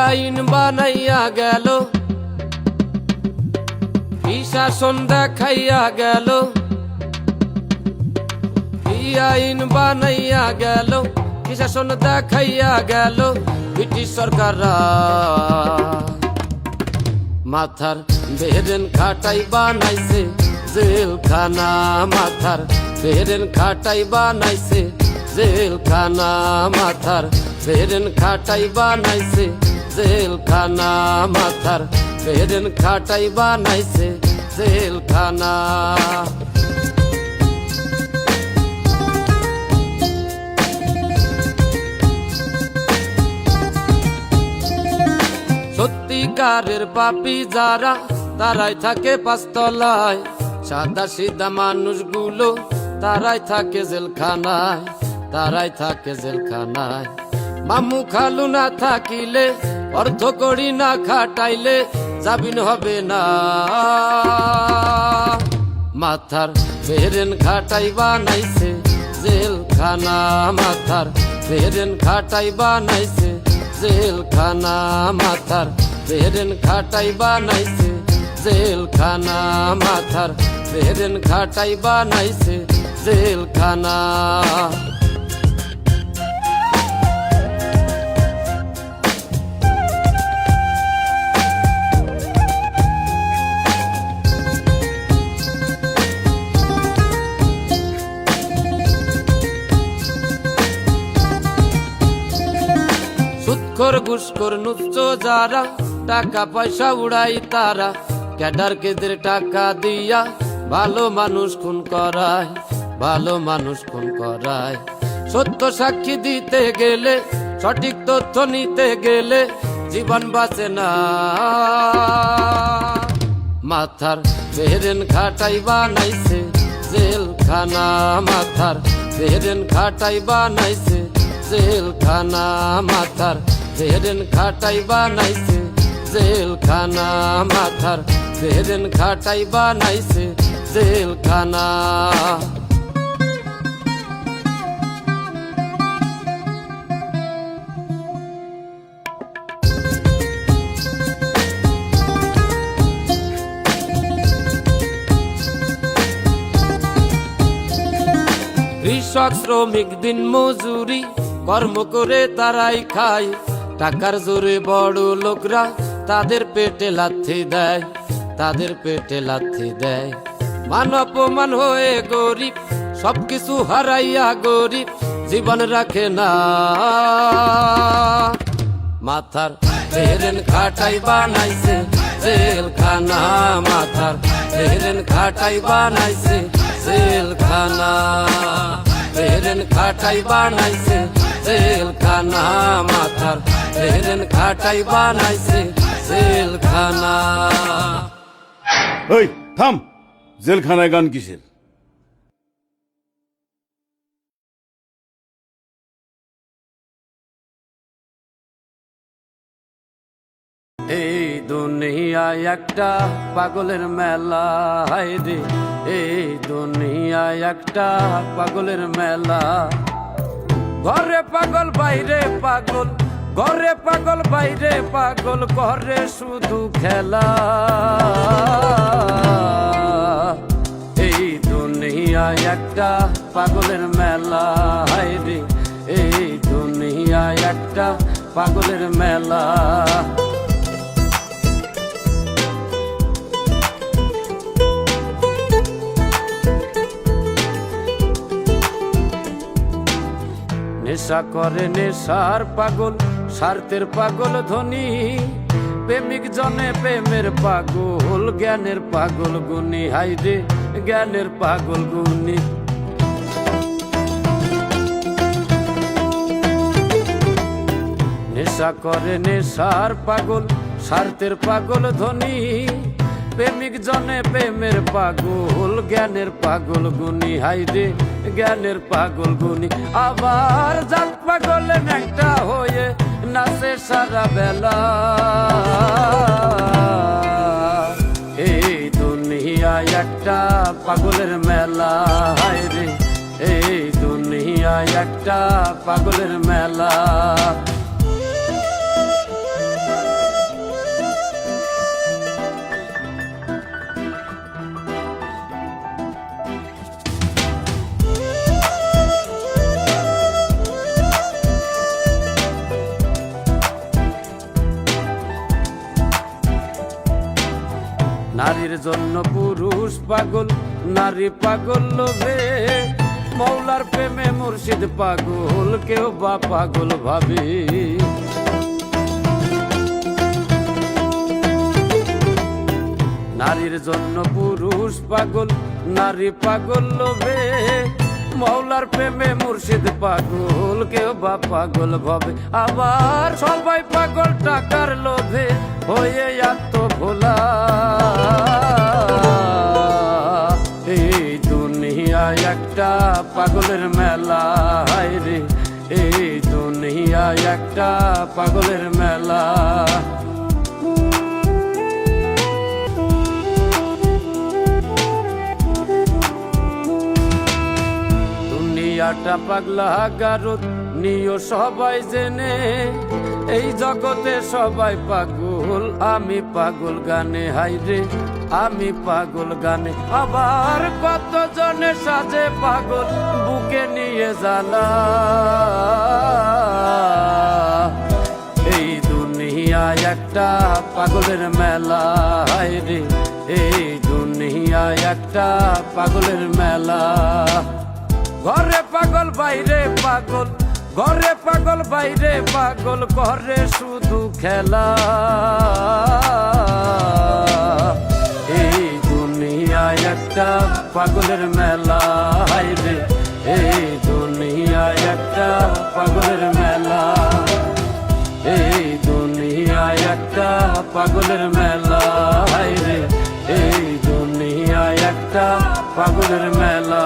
আইন বানাইয়া গেল, কি শাসন দেখাইয়া গেল। কি আইন বানাইয়া গেল, কি শাসন দেখাইয়া গেল ব্রিটিশ সরকাররা। মাথার বেরেন খাটাই বানাইছে জেলখানা, মাথার বেরেন খাটাই বানাইছে জেলখানা, মাথার বেরেন খাটাই বানাইছে জেলখানা, মাথার বেরেন খাটাই বানাইছে জেলখানা। সত্যিকারের পাপী যারা তারাই থাকে পাঁচতলায়, সাদা সিধা মানুষগুলো তারাই থাকে জেলখানায়, তারাই থাকে জেলখানায়। মামু খালু না থাকিলে, অর্থ করি না খাটাইলে জামিন হবে না। মাথার বেরেন খাটাই বানাইছে জেলখানা, মাথার বেরেন খাটাই বানাইছে জেলখানা, মাথার বেরেন খাটাই বানাইছে জেলখানা, মাথার বেরেন খাটাই বানাইছে জেলখানা। সুৎখোর ঘুষখোর নুচ্চ যারা, টাকা পয়সা উড়াই তারা, ক্যাডার কেদের টাকা দিয়া ভালো মানুষ খুন করায়, ভালো মানুষ খুন করায়। সত্য সাক্ষী দিতে গেলে, সঠিক তথ্য নিতে গেলে জীবন বাঁচে না। মাথার বেরেন খাটাই বানাইছে জেলখানা, মাথার বেরেন খাটাই বানাইছে জেলখানা, মাথার বেরেন খাটাই বানাইছে জেলখানা, মাথার বেরেন খাটাই বানাইছে জেলখানা। কৃষক শ্রমিক দিন মজুরি কর্ম করে তারাই খায়, টাকার জোরে বড় লোকরা তাদের পেটে লাথি দেয়, তাদের পেটে লাথি দেয়। মান অপমান হয়ে গরিব, সবকিছু হারাইয়া গরিব জীবন রাখে না। মাথার বেরেন খাটাই বানাইছে জেলখানা, মাথার বেরেন খাটাই বানাইছে জেলখানা, বেরেন খাটাই বানাইছে জেলখানা, মাথার বেরেন খাটাই বানাইছে জেলখানা। ওই থাম, জেলখানায় গান কিসের? এই দুনিয়ায় একটা পাগলের মেলা, হায় রে এই দুনিয়ায় একটা পাগলের মেলা। ঘরে পাগল বাইরে পাগল, ঘরে পাগল বাইরে পাগল, ঘরে শুধু খেলা। এই দুনিয়ায় একটা পাগলের মেলা, হায় রে এই দুনিয়ায় একটা পাগলের মেলা। নেশা করে নেশার পাগল, স্বার্থের পাগল ধনী, প্রেমিক জনে প্রেমের পাগল, জ্ঞানের পাগল গুণী, হাইরে জ্ঞানের পাগল গুণী। নেশা করে নেশার পাগল, স্বার্থের পাগল ধনী, প্রেমিক জনে প্রেমের পাগল, জ্ঞানের পাগল গুণী, হাইরে জ্ঞানের পাগল গুণী। আবার জাত পাগল ন্যাংটা হয়ে নাচে সারা বেলা। এই দুনিয়ায় একটা পাগলের মেলা, হায়রে এই দুনিয়ায় একটা পাগলের মেলা। নারীর জন্য পুরুষ পাগল, নারী পাগল লোভে, মৌলার প্রেমে মুর্শিদ পাগল, কেউ বা পাগল ভাবে। নারীর জন্য পুরুষ পাগল, নারী পাগল লোভে, মৌলার প্রেমে মুর্শিদ পাগল, কেউ বা পাগল ভাবে। আবার সবাই পাগল টাকার লোভে হয়ে আত্মভোলা। এই দুনিয়ায় একটা পাগলের মেলা, হায় রে এই দুনিয়ায় একটা পাগলের মেলা। দুনিয়াটা পাগলা গারদ নিও সবাই জেনে, এই জগতে সবাই পাগল, আমি পাগল গানে, হাই রে আমি পাগল গানে। আবার কত জনে সাজে পাগল, বুকে নিয়ে জ্বালা। এই দুনিয়ায় একটা পাগলের মেলা, হায় রে এই দুনিয়ায় একটা পাগলের মেলা। ঘরে পাগল বাইরে পাগল, ঘরে পাগল বাইরে পাগল, ঘরে শুধু খেলা। এই দুনিয়ায় একটা পাগলের মেলা, হায় রে এই দুনিয়ায় একটা পাগলের মেলা। এই দুনিয়ায় একটা পাগলের মেলা, হায় রে এই দুনিয়ায় একটা পাগলের মেলা।